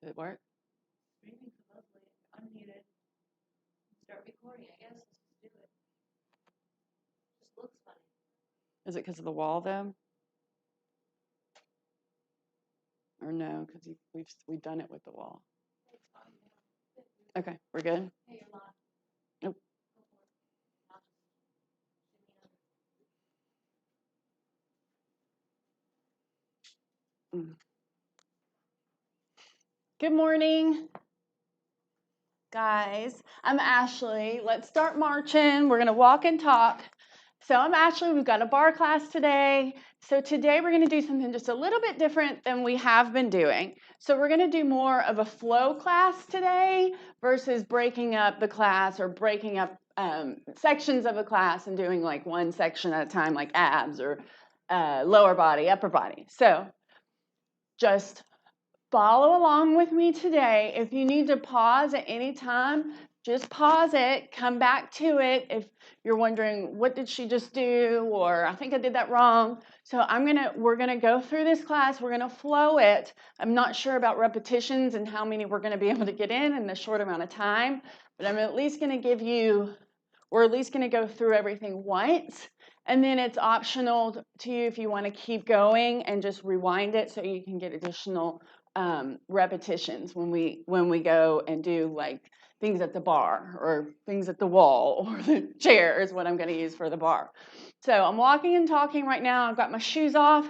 Did it work? Screaming supposedly. Unmuted. Start recording, I guess. Let's just do it. Just looks funny. Is it because of the wall though? Or no, because we've done it with the wall. It's fine now. Okay, we're good. Hey, you're live. Nope. Go for it. I'll just shimmy under. Good morning, guys. I'm Ashley. Let's start marching. We're going to walk and talk. So I'm Ashley. We've got a bar class today. So today we're going to do something just a little bit different than we have been doing. So we're going to do more of a flow class today versus breaking up the class or breaking up sections of a class and doing like one section at a time, like abs or lower body, upper body. So just follow along with me today. If you need to pause at any time, just pause it, come back to it. If you're wondering, what did she just do? Or I think I did that wrong. So we're gonna go through this class, we're gonna flow it. I'm not sure about repetitions and how many we're gonna be able to get in a short amount of time, but I'm at least gonna we're at least gonna go through everything once. And then it's optional to you if you wanna keep going and just rewind it so you can get additional repetitions when we go and do like things at the bar or things at the wall or the chair is what I'm going to use for the bar. So I'm walking and talking right now. I've got my shoes off.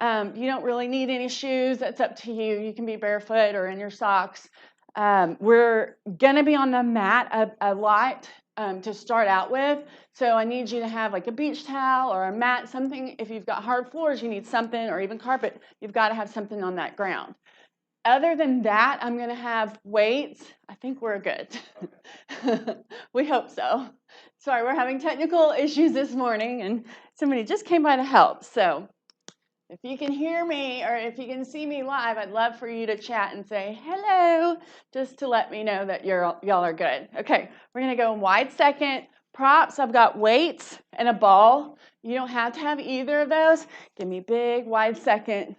You don't really need any shoes. That's up to you. You can be barefoot or in your socks. We're going to be on the mat a lot to start out with. So I need you to have like a beach towel or a mat, something. If you've got hard floors, you need something, or even carpet, you've got to have something on that ground. Other than that, I'm going to have weights. I think we're good. Okay. We hope so. Sorry, we're having technical issues this morning, and somebody just came by to help. So if you can hear me or if you can see me live, I'd love for you to chat and say hello, just to let me know that y'all are good. Okay, we're going to go in wide second. Props, I've got weights and a ball. You don't have to have either of those. Give me big, wide second.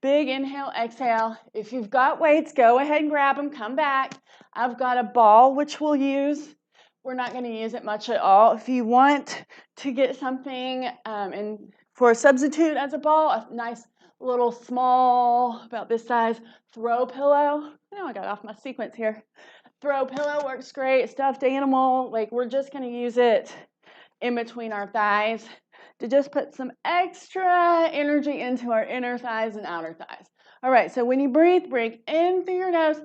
Big inhale, exhale. If you've got weights, go ahead and grab them, come back. I've got a ball, which we'll use. We're not going to use it much at all. If you want to get something for a substitute as a ball, a nice little small, about this size, throw pillow. Oh, I got off my sequence here. Throw pillow works great. Stuffed animal, like we're just going to use it in between our thighs to just put some extra energy into our inner thighs and outer thighs. All right, so when you breathe in through your nose,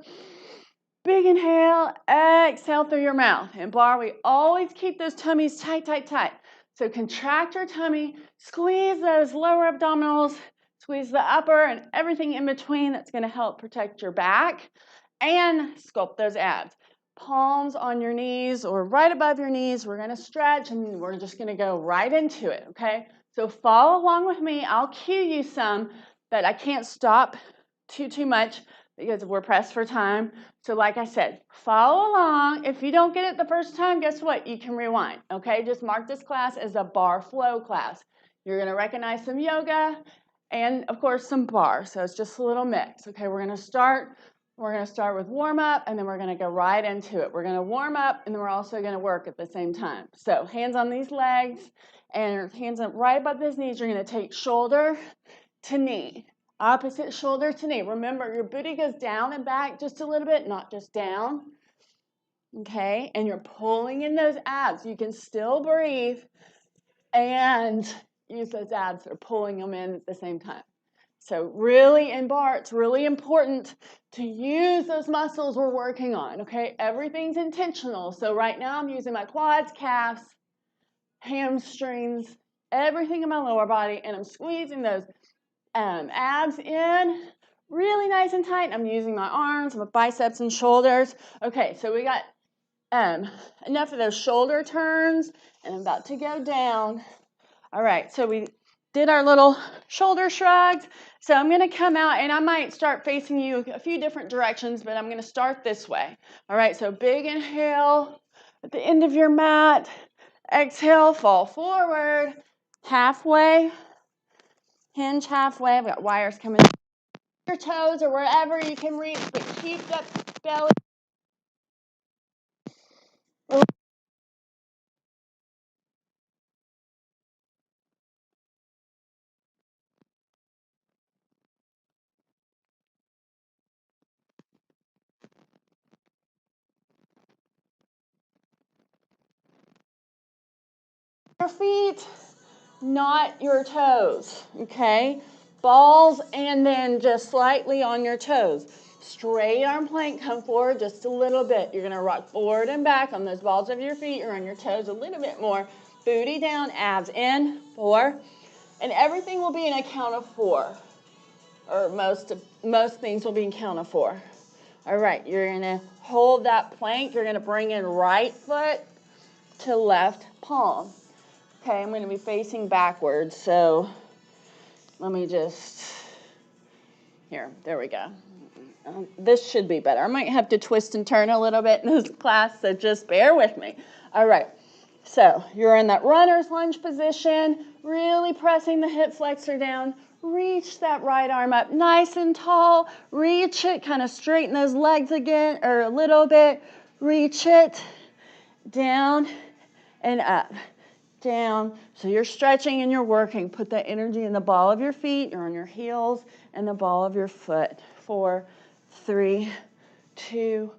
big inhale, exhale through your mouth. In bar, we always keep those tummies tight, tight, tight. So contract your tummy, squeeze those lower abdominals, squeeze the upper and everything in between. That's going to help protect your back and sculpt those abs. Palms on your knees or right above your knees. We're going to stretch and we're just going to go right into it, okay? So follow along with me. I'll cue you some, but I can't stop too much because we're pressed for time. So like I said, follow along. If you don't get it the first time, guess what? You can rewind, okay? Just mark this class as a bar flow class. You're going to recognize some yoga and, of course, some bar. So it's just a little mix, okay? We're going to start with warm-up, and then we're going to go right into it. We're going to warm up, and then we're also going to work at the same time. So hands on these legs, and hands up right above these knees. You're going to take shoulder to knee, opposite shoulder to knee. Remember, your booty goes down and back just a little bit, not just down. Okay, and you're pulling in those abs. You can still breathe and use those abs or pulling them in at the same time. So really in bar, it's really important to use those muscles we're working on, okay? Everything's intentional. So right now I'm using my quads, calves, hamstrings, everything in my lower body, and I'm squeezing those abs in really nice and tight. I'm using my arms, my biceps and shoulders. Okay, so we got enough of those shoulder turns, and I'm about to go down. All right, so we did our little shoulder shrugs. So I'm going to come out, and I might start facing you a few different directions, but I'm going to start this way. All right, so big inhale at the end of your mat. Exhale, fall forward, halfway, hinge halfway. I've got wires coming. your toes or wherever you can reach, but keep that belly. Your feet, not your toes, okay? Balls and then just slightly on your toes. Straight arm plank, come forward just a little bit. You're gonna rock forward and back on those balls of your feet or on your toes a little bit more. Booty down, abs in, 4. And everything will be in a count of 4. Or most things will be in count of 4. All right, you're gonna hold that plank. You're gonna bring in right foot to left palm. Okay, I'm gonna be facing backwards, so let me just, there we go. This should be better. I might have to twist and turn a little bit in this class, so just bear with me. All right, so you're in that runner's lunge position, really pressing the hip flexor down. Reach that right arm up nice and tall. Reach it, kind of straighten those legs again, or a little bit. Reach it, down and up. Down. So you're stretching and you're working. Put that energy in the ball of your feet or on your heels and the ball of your foot. 4, 3, 2,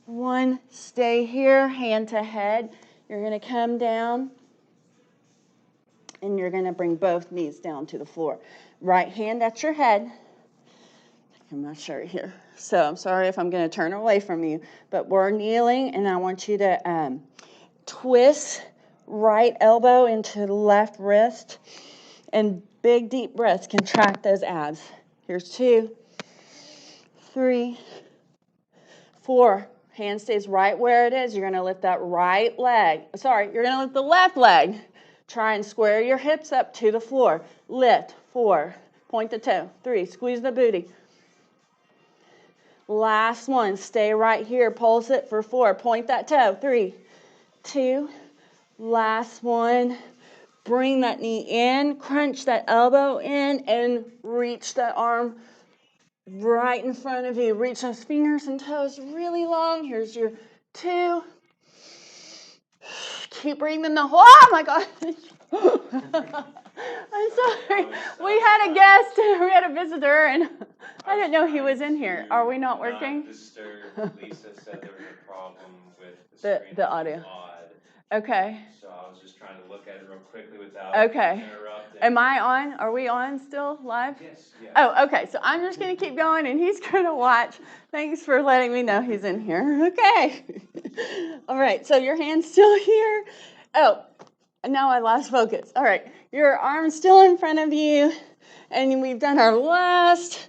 1. Stay here, hand to head. You're going to come down and you're going to bring both knees down to the floor. Right hand at your head. I'm not sure here. So I'm sorry if I'm going to turn away from you, but we're kneeling and I want you to twist right elbow into the left wrist and big deep breaths. Contract those abs. Here's 2, 3, 4. Hand stays right where it is. You're going to lift that right leg. Sorry, you're going to lift the left leg. Try and square your hips up to the floor. Lift. 4. Point the toe. 3. Squeeze the booty. Last one. Stay right here. Pulse it for 4. Point that toe. 3, 2. Last one. Bring that knee in. Crunch that elbow in and reach that arm right in front of you. Reach those fingers and toes really long. Here's your 2. Keep breathing the whole, oh my God. I'm sorry. We had a guest, we had a visitor, and I didn't know he was in here. Are we not working? Lisa said there was a problem with the screen. The audio. Odd. Okay. So I was just trying to look at it real quickly without interrupting. Am I on? Are we on still live? Yes. Oh, okay. So I'm just going to keep going, and he's going to watch. Thanks for letting me know he's in here. Okay. All right. So your hand's still here. Oh, now I lost focus. All right. Your arm's still in front of you, and we've done our last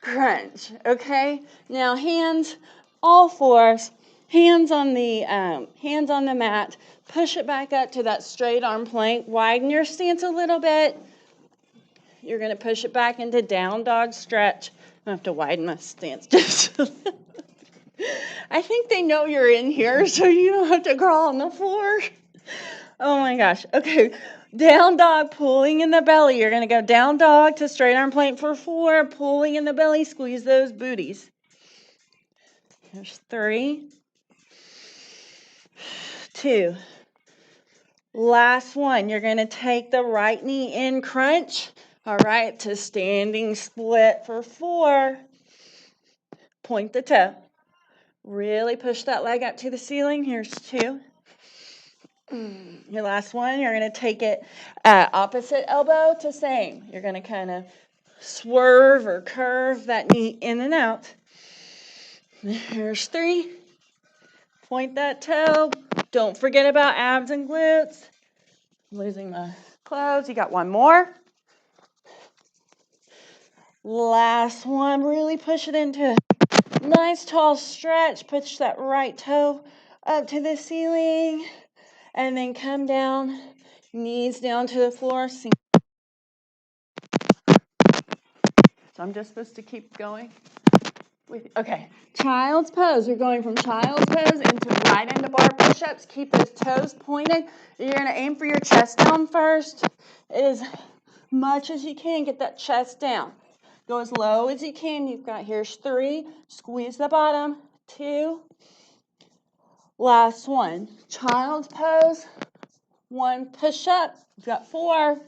crunch. Okay. Now hands, all 4s. Hands on the mat. Push it back up to that straight arm plank. Widen your stance a little bit. You're going to push it back into down dog stretch. I have to widen my stance just a little. I think they know you're in here, so you don't have to crawl on the floor. Oh my gosh. Okay. Down dog, pulling in the belly. You're going to go down dog to straight arm plank for 4. Pulling in the belly. Squeeze those booties. There's 3. 2. Last one. You're going to take the right knee in crunch. All right, to standing split for 4. Point the toe. Really push that leg up to the ceiling. Here's 2. Your last one, you're going to take it opposite elbow to same. You're going to kind of swerve or curve that knee in and out. Here's 3. Point that toe. Don't forget about abs and glutes. I'm losing my clothes. You got one more. Last one. Really push it into a nice tall stretch. Push that right toe up to the ceiling. And then come down. Knees down to the floor. So I'm just supposed to keep going? Okay, child's pose. You're going from child's pose into right into bar push-ups. Keep those toes pointed. You're going to aim for your chest down first. As much as you can, get that chest down. Go as low as you can. You've got, here's 3. Squeeze the bottom. 2. Last one. Child's pose. 1 push up. You've got 4.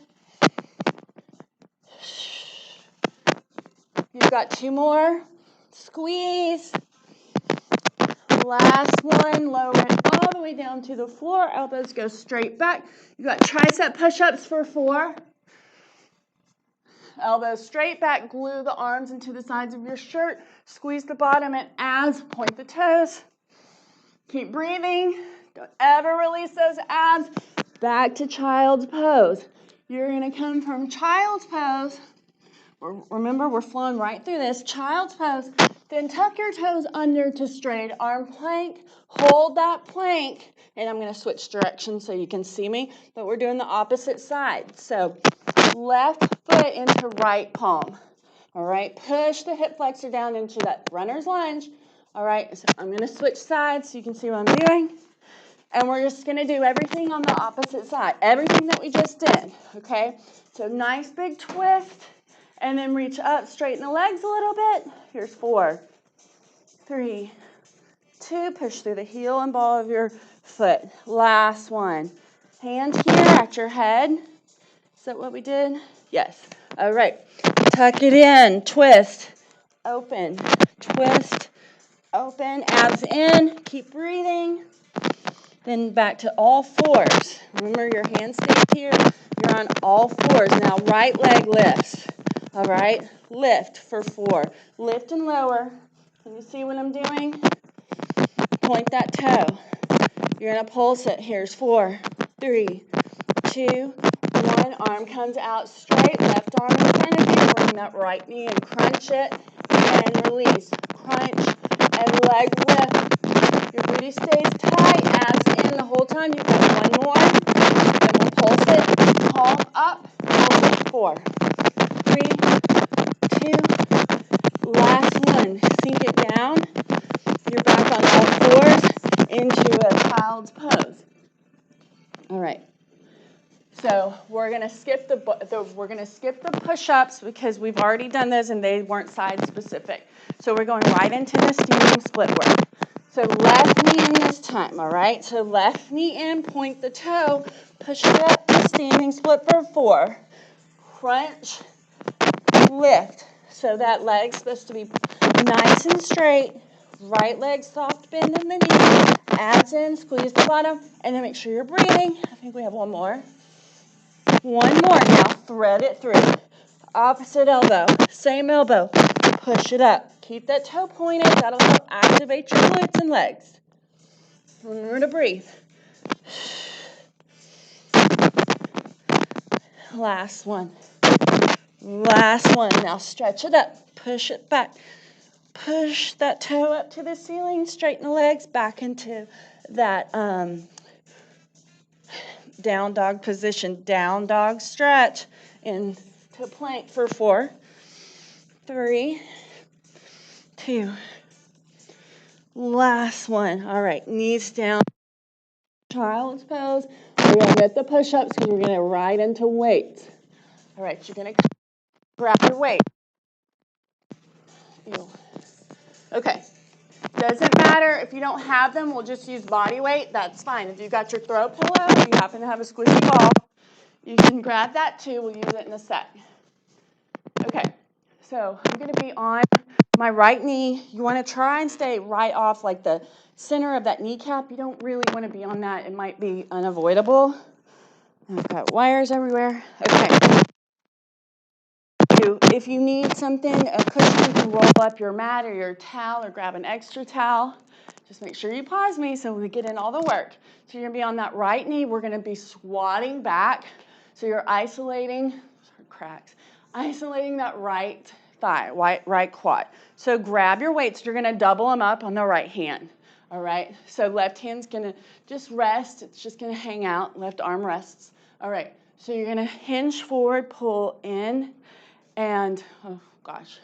You've got 2 more. Squeeze. Last one. Lower it all the way down to the floor. Elbows go straight back. You've got tricep push-ups for 4. Elbows straight back. Glue the arms into the sides of your shirt. Squeeze the bottom and abs. Point the toes. Keep breathing. Don't ever release those abs. Back to child's pose. You're going to come from child's pose. Remember, we're flowing right through this. Child's pose. Then tuck your toes under to straight arm plank. Hold that plank. And I'm going to switch directions so you can see me. But we're doing the opposite side. So left foot into right palm. All right. Push the hip flexor down into that runner's lunge. All right. So I'm going to switch sides so you can see what I'm doing. And we're just going to do everything on the opposite side. Everything that we just did. Okay. So nice big twist. And then reach up, straighten the legs a little bit. Here's 4, 3, 2. Push through the heel and ball of your foot. Last one. Hand here at your head. Is that what we did? Yes. All right. Tuck it in. Twist. Open. Twist. Open. Abs in. Keep breathing. Then back to all 4s. Remember, your hand stays here. You're on all 4s. Now, right leg lifts. All right, lift for 4. Lift and lower. Can you see what I'm doing? Point that toe. You're going to pulse it. Here's 4, 3, 2, 1. Arm comes out straight. Left arm in front of you. Bring that right knee and crunch it. And release. Crunch and leg lift. Your booty stays tight. Abs in the whole time. You've got 1 more. Then we'll pulse it. Palm up. Pulse it. 4, 3, 2, last one. Sink it down. You're back on all 4s into a child's pose. All right. So we're gonna skip the push-ups because we've already done those and they weren't side specific. So we're going right into the standing split work. So left knee in this time. All right. So left knee in, point the toe, push it up, standing split for 4. Crunch. Lift. So that leg's supposed to be nice and straight. Right leg soft bend in the knee. Abs in, squeeze the bottom, and then make sure you're breathing. I think we have 1 more. 1 more. Now thread it through. Opposite elbow. Same elbow. Push it up. Keep that toe pointed. That'll help activate your glutes and legs. Remember to breathe. Last one. Last one. Now stretch it up. Push it back. Push that toe up to the ceiling. Straighten the legs back into that down dog position. Down dog stretch into plank for 4, 3, 2. Last one. All right. Knees down. Child's pose. We're going to get the push-ups because we're going to ride into weights. All right. You're going to grab your weight. Ew. Okay. Doesn't matter if you don't have them, we'll just use body weight. That's fine. If you got your throw pillow, if you happen to have a squishy ball, you can grab that too. We'll use it in a sec. Okay, so I'm going to be on my right knee. You want to try and stay right off like the center of that kneecap. You don't really want to be on that. It might be unavoidable. I've got wires everywhere. Okay. If you need something, a cushion, you can roll up your mat or your towel or grab an extra towel. Just make sure you pause me so we get in all the work. So you're going to be on that right knee. We're going to be squatting back. So you're isolating that right thigh, right quad. So grab your weights. You're going to double them up on the right hand. All right. So left hand's going to just rest. It's just going to hang out. Left arm rests. All right. So you're going to hinge forward, pull in. And, oh gosh,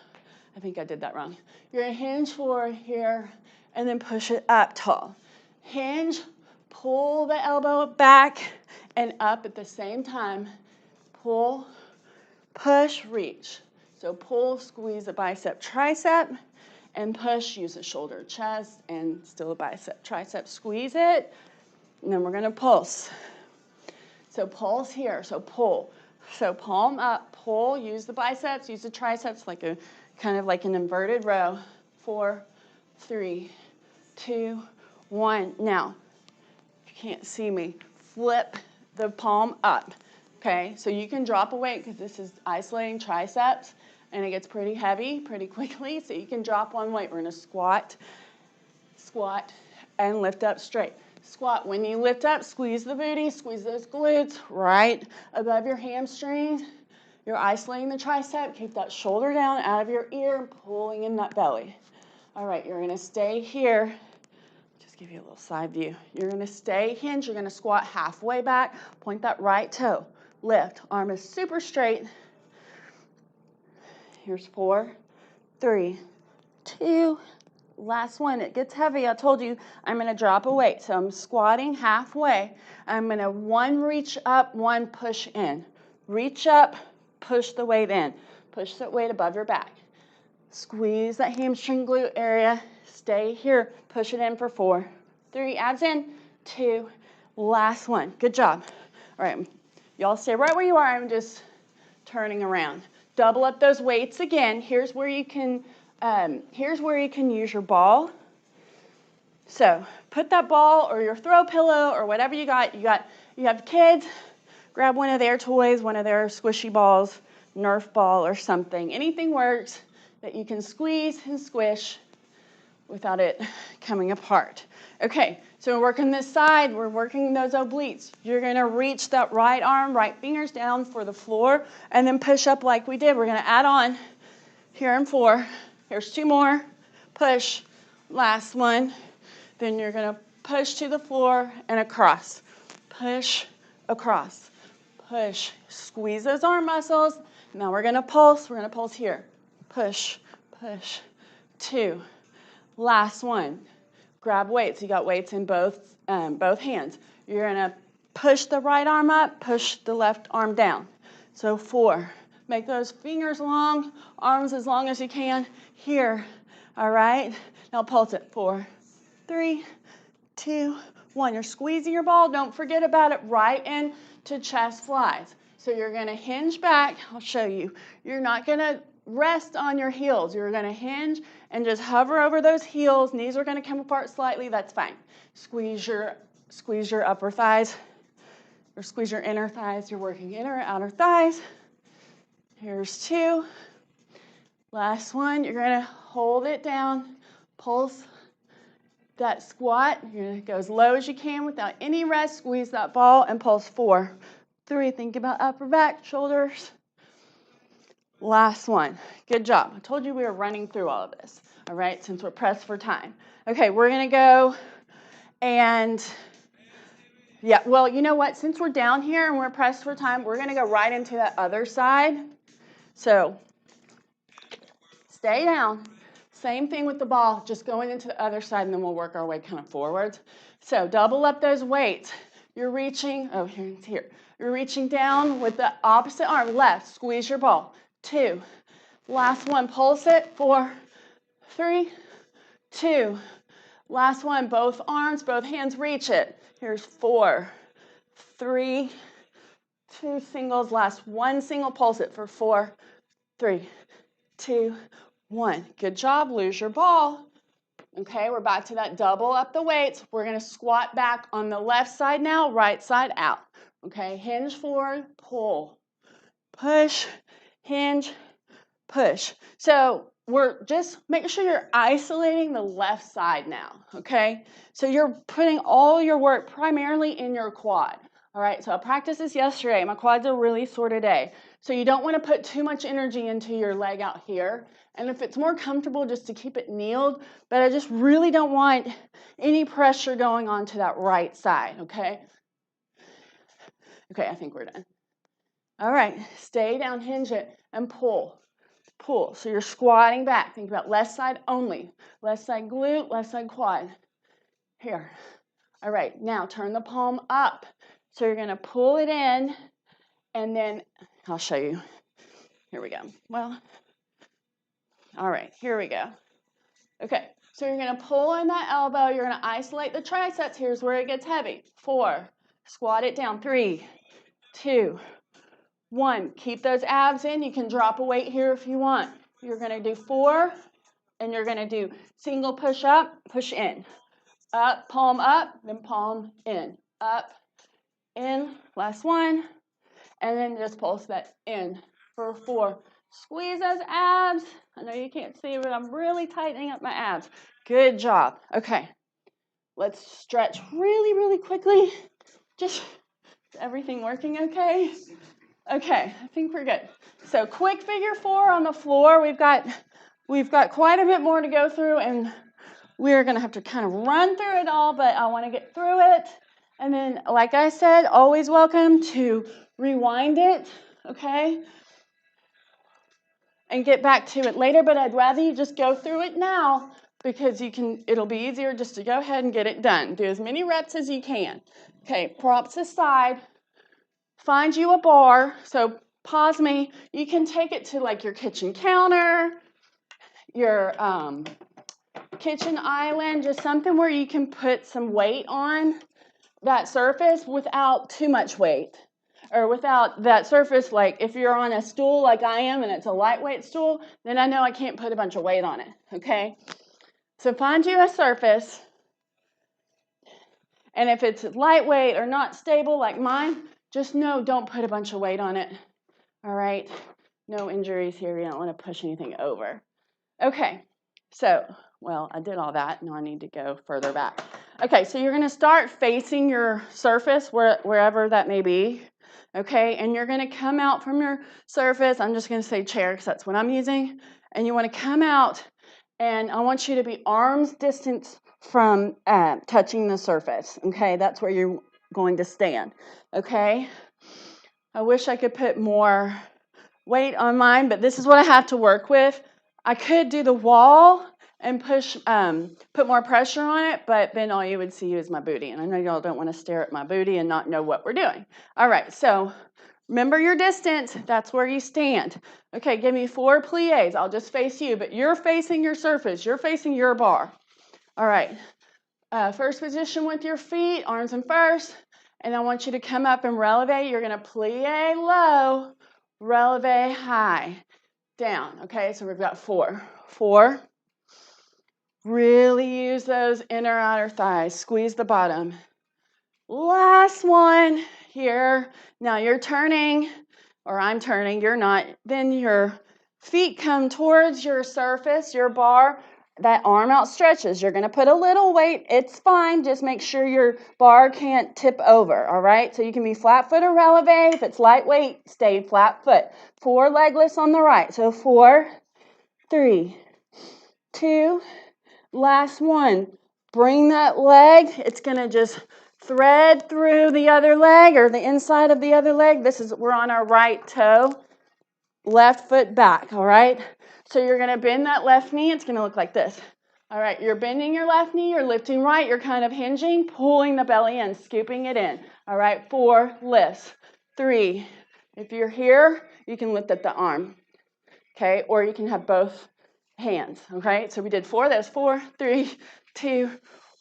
I think I did that wrong. You're going to hinge forward here and then push it up tall. Hinge, pull the elbow back and up at the same time. Pull, push, reach. So pull, squeeze a bicep, tricep, and push, use the shoulder, chest, and still a bicep, tricep, squeeze it, and then we're gonna pulse. So pulse here, so pull. So palm up, pull, use the biceps, use the triceps like a, kind of like an inverted row. 4, 3, 2, 1. Now, if you can't see me, flip the palm up, okay? So you can drop a weight because this is isolating triceps and it gets pretty heavy pretty quickly. So you can drop one weight. We're gonna squat, squat, and lift up straight. Squat. When you lift up, squeeze the booty, squeeze those glutes right above your hamstrings. You're isolating the tricep. Keep that shoulder down out of your ear and pulling in that belly. All right, you're gonna stay here. Just give you a little side view. You're gonna stay hinged. You're gonna squat halfway back. Point that right toe. Lift. Arm is super straight. Here's 4, 3, 2. Last one. It gets heavy. I told you I'm gonna drop a weight. So I'm squatting halfway. I'm gonna 1 reach up, 1 push in. Reach up, push the weight in. Push that weight above your back. Squeeze that hamstring glute area. Stay here. Push it in for 4, 3. Abs in. 2. Last one. Good job. All right. Y'all stay right where you are. I'm just turning around. Double up those weights again. Here's where you can use your ball. So put that ball or your throw pillow or whatever you got. You have kids. Grab one of their toys, one of their squishy balls, Nerf ball or something. Anything works that you can squeeze and squish without it coming apart. Okay, so we're working this side, we're working those obliques. You're gonna reach that right arm, right fingers down for the floor, and then push up like we did. We're gonna add on here in 4. Here's 2 more. Push, last one. Then you're gonna push to the floor and across. Push, across. Push, squeeze those arm muscles. Now we're gonna pulse here. Push, push, 2. Last one. Grab weights. You got weights in both hands. You're gonna push the right arm up, push the left arm down. So 4. Make those fingers long, arms as long as you can. Here. All right. Now pulse it. 4, 3, 2, 1. You're squeezing your ball. Don't forget about it. Right into chest flies. So you're gonna hinge back. I'll show you. You're not gonna rest on your heels. You're gonna hinge and just hover over those heels. Knees are gonna come apart slightly. That's fine. Squeeze your upper thighs or squeeze your inner thighs. You're working inner or outer thighs. Here's 2. Last one. You're gonna hold it down. Pulse that squat. You're gonna go as low as you can without any rest. Squeeze that ball and pulse. 4, 3. Think about upper back, shoulders. Last one. Good job. I told you we were running through all of this, all right, since we're pressed for time. Okay, we're going to go and, yeah, well, you know what? Since we're down here and we're pressed for time, we're going to go right into that other side. So stay down. Same thing with the ball, just going into the other side, and then we'll work our way kind of forwards. So double up those weights. You're reaching, oh, here. You're reaching down with the opposite arm, left. Squeeze your ball. 2. Last one, pulse it. 4, 3, 2. Last one, both arms, both hands, reach it. Here's 4, 3, 2 singles. Last one single, pulse it for 4, 3, 2, 1. Good job, lose your ball. Okay, we're back to that double up the weights. We're gonna squat back on the left side now, right side out. Okay, hinge forward, pull, push, hinge, push. So we're just making sure you're isolating the left side now, okay? So you're putting all your work primarily in your quad, all right? So I practiced this yesterday. My quads are really sore today. So you don't want to put too much energy into your leg out here. And if it's more comfortable just to keep it kneeled, but I just really don't want any pressure going on to that right side, okay? Okay, I think we're done. All right, stay down, hinge it, and pull. Pull. So you're squatting back. Think about left side only. Left side glute, left side quad. Here. All right, now turn the palm up. So you're going to pull it in, and then I'll show you. Here we go. Well, All right, here we go. Okay, so you're going to pull in that elbow. You're going to isolate the triceps. Here's where it gets heavy. 4. Squat it down. 3, 2, 1. Keep those abs in. You can drop a weight here if you want. You're going to do 4, and you're going to do single push up, push in. Up, then palm in. Up, in. Last one. And then just pulse that in for 4. Squeeze those abs. I know you can't see, but I'm really tightening up my abs. Good job. Okay. Let's stretch really, really quickly. Just, is everything working okay? Okay, I think we're good. So quick figure 4 on the floor. We've got quite a bit more to go through, and we're going to have to kind of run through it all, but I want to get through it. And then, like I said, always welcome to rewind it, okay? And get back to it later, but I'd rather you just go through it now because it'll be easier just to go ahead and get it done. Do as many reps as you can. Okay, props aside. Find you a bar. So pause me. You can take it to like your kitchen counter, your kitchen island, just something where you can put some weight on that surface without too much weight. Or without that surface, like if you're on a stool like I am and it's a lightweight stool, then I know I can't put a bunch of weight on it, okay? So find you a surface, and if it's lightweight or not stable like mine, just know don't put a bunch of weight on it, all right? No injuries here. You don't want to push anything over. Okay, so, well, I did all that. Now I need to go further back. Okay, so you're going to start facing your surface wherever that may be. Okay, and you're going to come out from your surface. I'm just going to say chair because that's what I'm using. And you want to come out, and I want you to be arm's distance from touching the surface. Okay, that's where you're going to stand. Okay, I wish I could put more weight on mine, but this is what I have to work with. I could do the wall and put more pressure on it, but then all you would see is my booty. And I know y'all don't want to stare at my booty and not know what we're doing. All right, so remember your distance. That's where you stand. Okay, give me 4 plies. I'll just face you, but you're facing your surface. You're facing your bar. All right, first position with your feet, arms in first. And I want you to come up and releve. You're going to plie low, releve high, down. Okay, so we've got 4. 4. Really use those inner outer thighs. Squeeze the bottom. Last one here. Now you're turning, or I'm turning, you're not. Then your feet come towards your surface, your bar. That arm out stretches. You're going to put a little weight. It's fine. Just make sure your bar can't tip over, all right? So you can be flat foot or releve. If it's lightweight, stay flat foot. 4 legless on the right. So 4, 3, 2, last one. Bring that leg. It's going to just thread through the other leg or the inside of the other leg. We're on our right toe. Left foot back, all right? So you're going to bend that left knee. It's going to look like this. All right, you're bending your left knee. You're lifting right. You're kind of hinging, pulling the belly in, scooping it in. All right, 4 lifts. 3. If you're here, you can lift up the arm, okay? Or you can have both hands, okay? So we did 4. That's 4, 3, 2,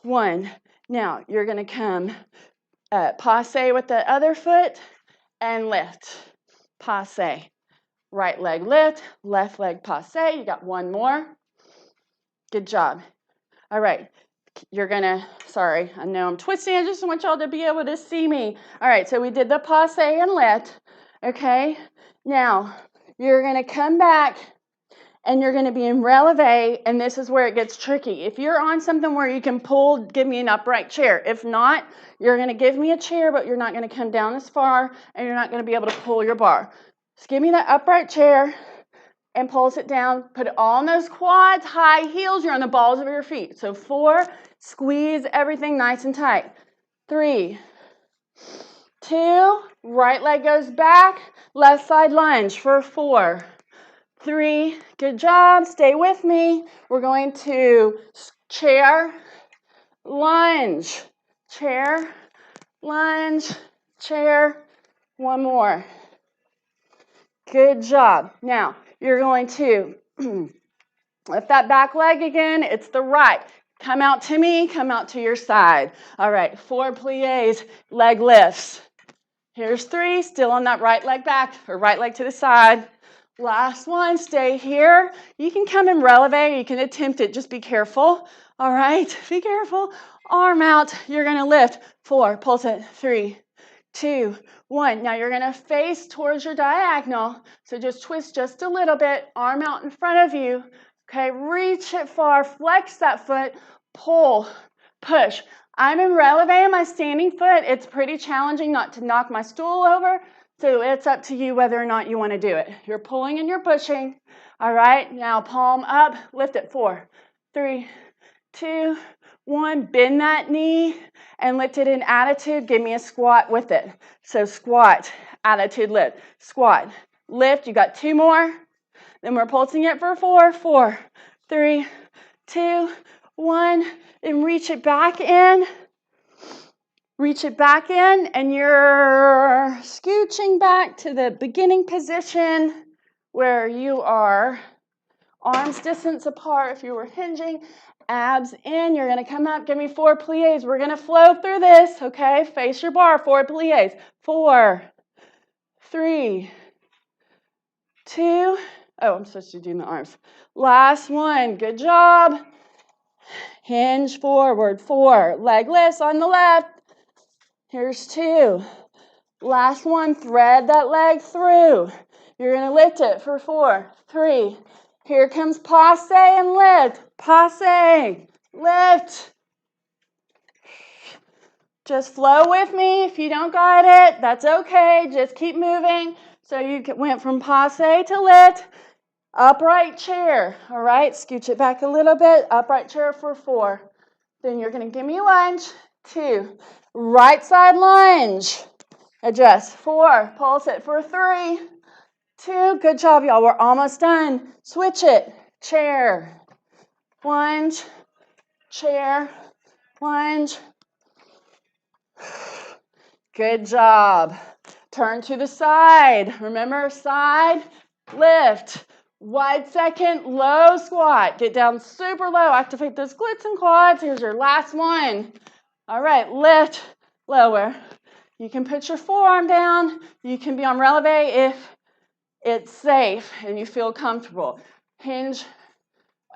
1. Now you're going to come passe with the other foot and lift. Passe. Right leg lift, left leg passe. You got 1 more. Good job. All right. You're going to, sorry, I know I'm twisting. I just want y'all to be able to see me. All right, so we did the passe and lift. Okay. Now, you're going to come back and you're going to be in releve, and this is where it gets tricky. If you're on something where you can pull, give me an upright chair. If not, you're going to give me a chair, but you're not going to come down as far, and you're not going to be able to pull your bar. Just give me that upright chair and pulse it down. Put it all on those quads, high heels. You're on the balls of your feet. So 4, squeeze everything nice and tight. 3, 2, right leg goes back, left side lunge for 4, 3, good job. Stay with me. We're going to chair, lunge, chair, lunge, chair. 1 more. Good job. Now, you're going to Lift that back leg again. It's the right. Come out to me, come out to your side. All right, 4 plies, leg lifts. Here's 3, still on that right leg back, or right leg to the side. Last one, stay here. You can come and releve, you can attempt it, just be careful. All right, be careful. Arm out, you're gonna lift. 4, pulse it, 3, 2, 1. Now you're gonna face towards your diagonal, so just twist just a little bit, arm out in front of you. Okay, reach it far, flex that foot, pull, push. I'm in releve on my standing foot. It's pretty challenging not to knock my stool over, so it's up to you whether or not you want to do it. You're pulling and you're pushing. All right, now palm up, lift it. 4, 3, 2, 1. Bend that knee and lift it in attitude. Give me a squat with it. So squat, attitude lift, squat, lift. You got 2 more. Then we're pulsing it for 4, 4, 3, 2, 1, and reach it back in. Reach it back in, and you're scooching back to the beginning position where you are arms distance apart if you were hinging, abs in. You're going to come up, give me 4 plies. We're going to flow through this, okay? Face your bar, 4 plies. 4, 3, 2, oh, I'm supposed to do the arms. Last one, good job. Hinge forward, 4, leg lifts on the left. Here's 2. Last one, thread that leg through. You're going to lift it for 4, 3. Here comes passe and lift. Passe, lift. Just flow with me. If you don't got it, that's okay. Just keep moving. So you went from passe to lift. Upright chair. All right, scooch it back a little bit. Upright chair for 4. Then you're going to give me a lunge. 2. Right side lunge. Adjust. 4. Pulse it for 3, 2. Good job, y'all. We're almost done. Switch it. Chair. Lunge. Chair. Lunge. Good job. Turn to the side. Remember, side, lift. Wide second, low squat. Get down super low. Activate those glutes and quads. Here's your last one. All right, lift, lower. You can put your forearm down. You can be on releve if it's safe and you feel comfortable. Hinge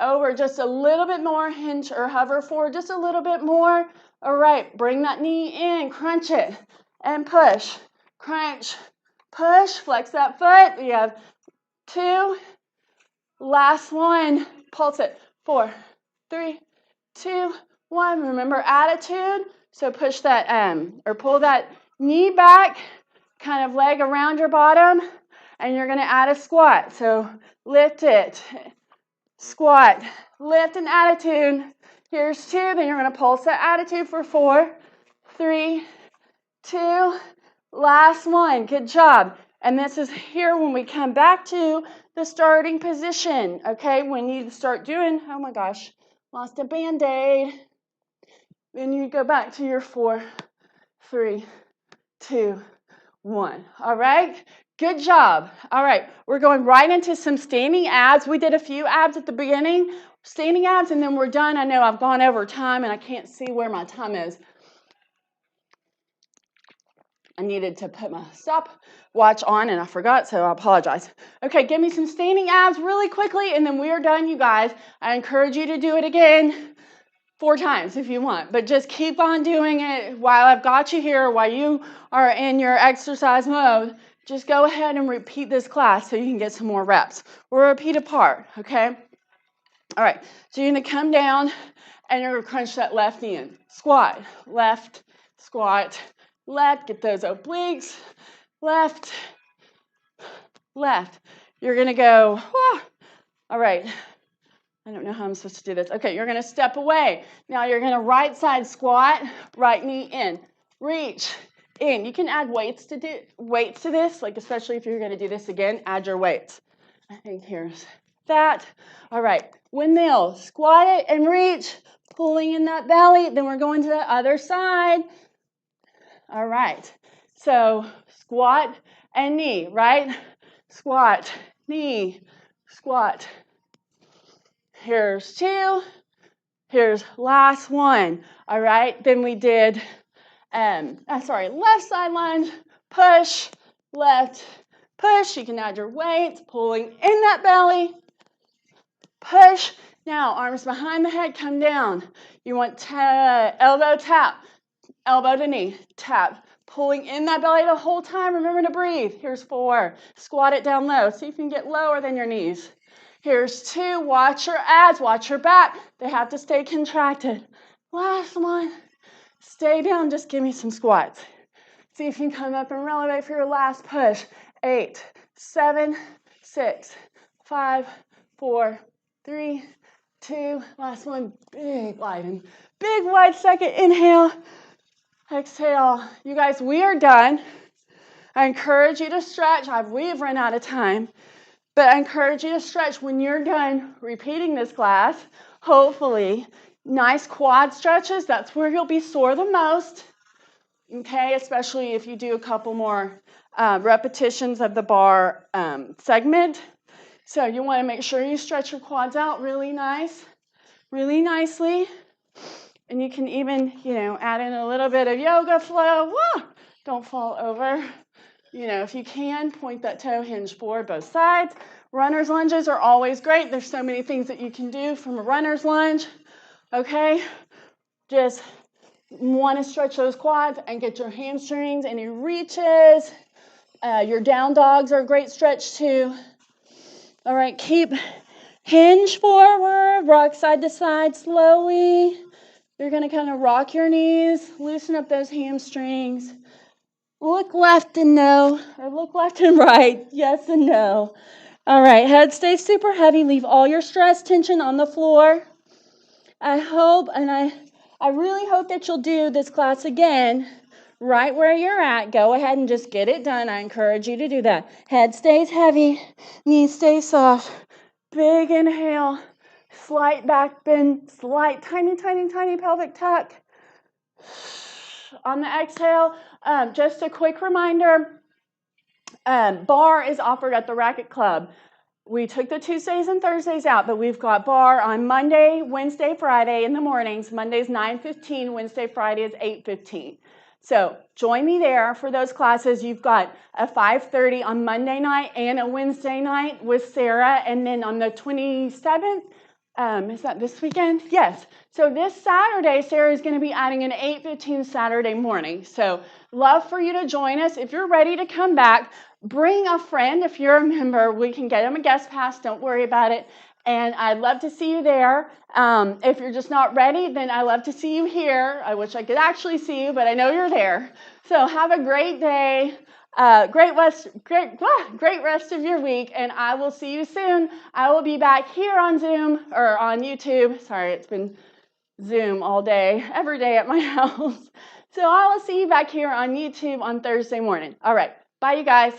over just a little bit more. Hinge or hover forward just a little bit more. All right, bring that knee in. Crunch it and push. Crunch, push. Flex that foot. We have 2. Last one. Pulse it. 4, 3, 2, 1. Remember attitude. So push that or pull that knee back, kind of leg around your bottom, and you're going to add a squat. So lift it, squat, lift and attitude. Here's 2. Then you're going to pulse that attitude for 4, 3, 2. Last one. Good job. And this is here when we come back to the starting position. Okay, when you start doing, oh my gosh, lost a Band-Aid. Then you go back to your 4, 3, 2, 1. All right, good job. All right, we're going right into some standing abs. We did a few abs at the beginning, standing abs, and then we're done. I know I've gone over time, and I can't see where my time is. I needed to put my stopwatch on, and I forgot, so I apologize. Okay, give me some standing abs really quickly, and then we are done, you guys. I encourage you to do it again 4 times if you want, but just keep on doing it while I've got you here, while you are in your exercise mode. Just go ahead and repeat this class so you can get some more reps. We'll repeat a part, okay? All right, so you're going to come down, and you're going to crunch that left knee in. Squat, left, squat, left. Get those obliques. Left, left. You're going to go, whoa. All right. I don't know how I'm supposed to do this. Okay, you're going to step away. Now you're going to right side squat, right knee in. Reach in. You can add weights to this, like especially if you're going to do this again, add your weights. I think here's that. All right, windmill. Squat it and reach, pulling in that belly. Then we're going to the other side. All right, so squat and knee, right? Squat, knee, squat, Here's 2. Here's last one. All right, then we did, left side lunge, push, left, push. You can add your weights, pulling in that belly, push. Now, arms behind the head, come down. You want elbow tap, elbow to knee, tap. Pulling in that belly the whole time. Remember to breathe. Here's 4. Squat it down low. See if you can get lower than your knees. Here's 2. Watch your abs. Watch your back. They have to stay contracted. Last one. Stay down. Just give me some squats. See if you can come up and elevate for your last push. 8, 7, 6, 5, 4, 3, 2. Last one. Big wide. Big wide second inhale. Exhale. You guys, we are done. I encourage you to stretch. We've run out of time, but I encourage you to stretch when you're done repeating this class. Hopefully, nice quad stretches. That's where you'll be sore the most, okay, especially if you do a couple more repetitions of the bar segment. So you want to make sure you stretch your quads out really nicely. And you can even, add in a little bit of yoga flow. Woo! Don't fall over. If you can, point that toe hinge forward both sides. Runner's lunges are always great. There's so many things that you can do from a runner's lunge. Okay? Just want to stretch those quads and get your hamstrings, any reaches. Your down dogs are a great stretch too. All right, keep hinge forward, rock side to side slowly. You're going to kind of rock your knees, loosen up those hamstrings. Look left and no, or look left and right, yes and no. All right, head stays super heavy. Leave all your stress tension on the floor. I hope, and I really hope that you'll do this class again right where you're at. Go ahead and just get it done. I encourage you to do that. Head stays heavy, knees stay soft. Big inhale. Slight back bend, slight tiny pelvic tuck. On the exhale, just a quick reminder, bar is offered at the Racket Club. We took the Tuesdays and Thursdays out, but we've got bar on Monday, Wednesday, Friday in the mornings. Monday's 9:15, Wednesday, Friday is 8:15. So join me there for those classes. You've got a 5:30 on Monday night and a Wednesday night with Sarah, and then on the 27th, is that this weekend? Yes. So this Saturday, Sarah is going to be adding an 8:15 Saturday morning. So love for you to join us. If you're ready to come back, bring a friend. If you're a member, we can get them a guest pass. Don't worry about it. And I'd love to see you there. If you're just not ready, then I love to see you here. I wish I could actually see you, but I know you're there. So have a great day. Great rest of your week, and I will see you soon. I will be back here on Zoom or on YouTube. Sorry, it's been Zoom all day, every day at my house. So I will see you back here on YouTube on Thursday morning. All right, bye, you guys.